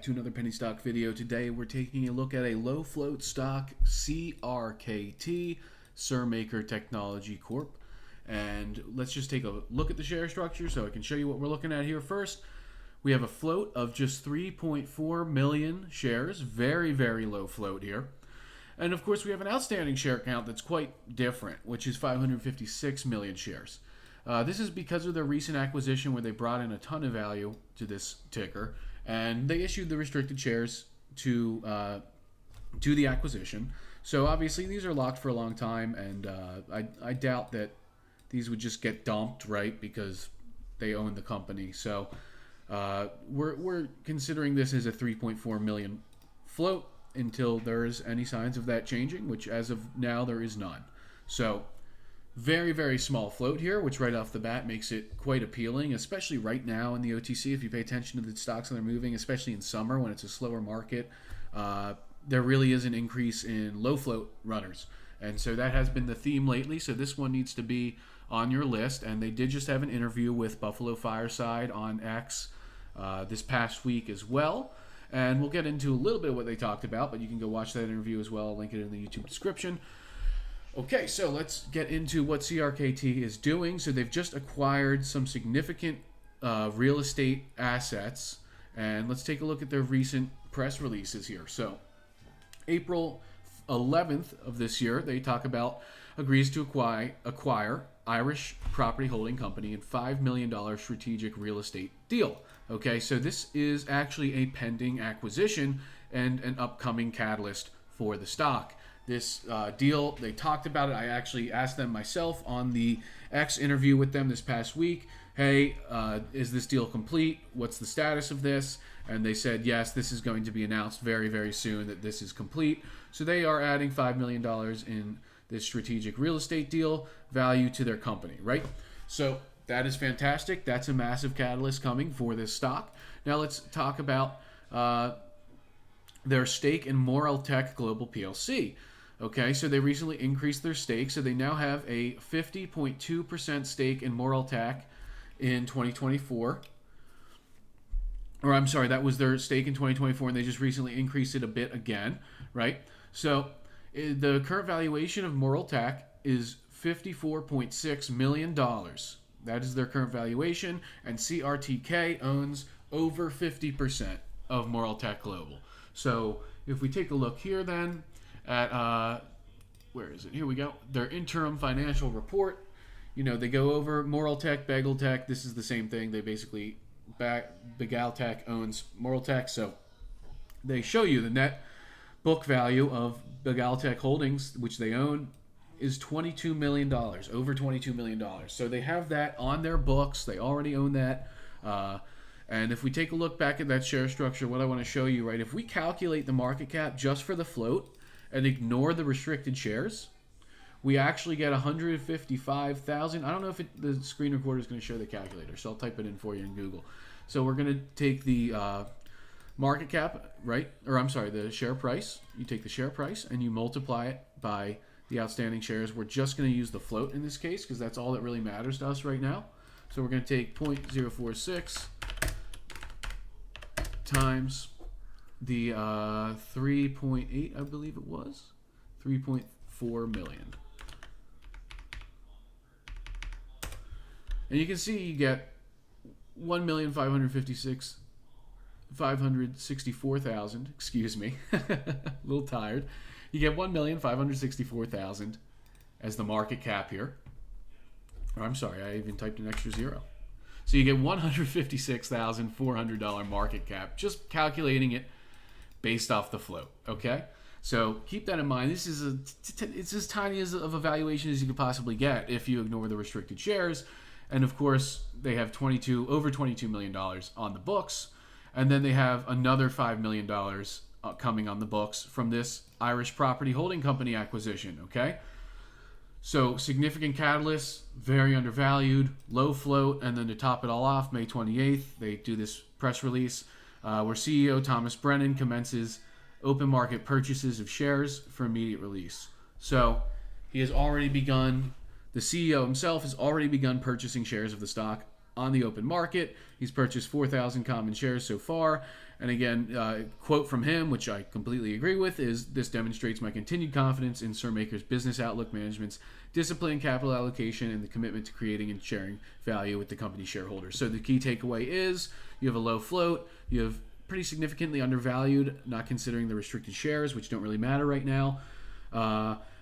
back to another penny stock video. Today we're taking a look at a low float stock, CRKT, Surmaker Technology Corp. And let's just take a look at the share structure so I can show you what we're looking at here first. We have a float of just 3.4 million shares, very, very low float here. And of course we have an outstanding share count that's quite different, which is 556 million shares. This is because of their recent acquisition where they brought in a ton of value to this ticker, and they issued the restricted shares to the acquisition. So obviously these are locked for a long time, and I doubt that these would just get dumped, right, because they own the company. So we're considering this as a 3.4 million float until there's any signs of that changing, which as of now there is none. So very, very small float here, which right off the bat makes it quite appealing, especially right now in the OTC. If you pay attention to the stocks that are moving, especially in summer when it's a slower market, there really is an increase in low float runners. And so that has been the theme lately. So this one needs to be on your list. And they did just have an interview with Buffalo Fireside on X this past week as well. And we'll get into a little bit of what they talked about, but you can go watch that interview as well. I'll link it in the YouTube description. Okay, so let's get into what CRKT is doing. So they've just acquired some significant real estate assets, and let's take a look at their recent press releases here. So April 11th of this year, they talk about agrees to acquire Irish Property Holding Company in $5 million strategic real estate deal. Okay, so this is actually a pending acquisition and an upcoming catalyst for the stock. This deal, they talked about it. I actually asked them myself on the X interview with them this past week, hey, is this deal complete? What's the status of this? And they said, yes, this is going to be announced very, very soon that this is complete. So they are adding $5 million in this strategic real estate deal value to their company, right? So that is fantastic. That's a massive catalyst coming for this stock. Now let's talk about their stake in Moreltech Global PLC. Okay, so they recently increased their stake, so they now have a 50.2% stake in Moreltech in 2024. Or I'm sorry, that was their stake in 2024, and they just recently increased it a bit again, right? So the current valuation of Moreltech is $54.6 million. That is their current valuation, and CRTK owns over 50% of Moreltech Global. So if we take a look here then at, where is it? Here we go. Their interim financial report. You know, they go over Moreltech, Bageltech. This is the same thing. They basically, Bageltech owns Moreltech. So they show you the net book value of Bageltech Holdings, which they own, is $22 million, over $22 million. So they have that on their books. They already own that. And if we take a look back at that share structure, what I want to show you, right, if we calculate the market cap just for the float and ignore the restricted shares, we actually get 155,000. I don't know if the screen recorder is going to show the calculator, so I'll type it in for you in Google. So we're going to take the market cap, right, or I'm sorry, the share price. You take the share price and you multiply it by the outstanding shares. We're just going to use the float in this case because that's all that really matters to us right now. So we're going to take 0.046 times the 3.8, I believe it was, 3.4 million. And you can see you get 1,564,000, excuse me, a little tired. You get 1,564,000 as the market cap here. Or I'm sorry, I even typed an extra zero. So you get $156,400 market cap, just calculating it based off the float, okay? So keep that in mind. This is it's as tiny of a valuation as you could possibly get if you ignore the restricted shares. And of course, they have over $22 million on the books. And then they have another $5 million coming on the books from this Irish Property Holding Company acquisition, okay? So significant catalysts, very undervalued, low float, and then to top it all off, May 28th, they do this press release where CEO Thomas Brennan commences open market purchases of shares for immediate release. So he has already begun, the CEO himself has already begun purchasing shares of the stock on the open market. He's purchased 4,000 common shares so far. And again, quote from him, which I completely agree with, is this demonstrates my continued confidence in SURMaker's business outlook, management's discipline, capital allocation, and the commitment to creating and sharing value with the company shareholders. So the key takeaway is you have a low float, you have pretty significantly undervalued, not considering the restricted shares, which don't really matter right now,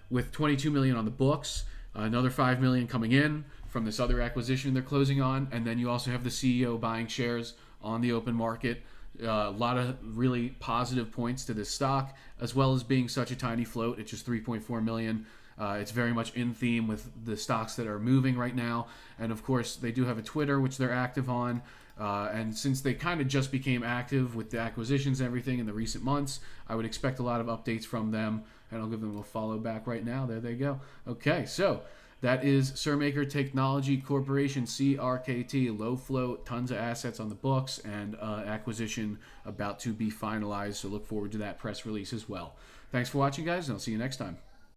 with 22 million on the books, another 5 million coming in from this other acquisition they're closing on, and then you also have the CEO buying shares on the open market. A lot of really positive points to this stock, as well as being such a tiny float. It's just 3.4 million. It's very much in theme with the stocks that are moving right now. And of course, they do have a Twitter, which they're active on. And since they kind of just became active with the acquisitions and everything in the recent months, I would expect a lot of updates from them. And I'll give them a follow back right now. There they go. Okay, so that is SURMaker Technology Corporation, CRKT, low float, tons of assets on the books, and acquisition about to be finalized. So look forward to that press release as well. Thanks for watching, guys, and I'll see you next time.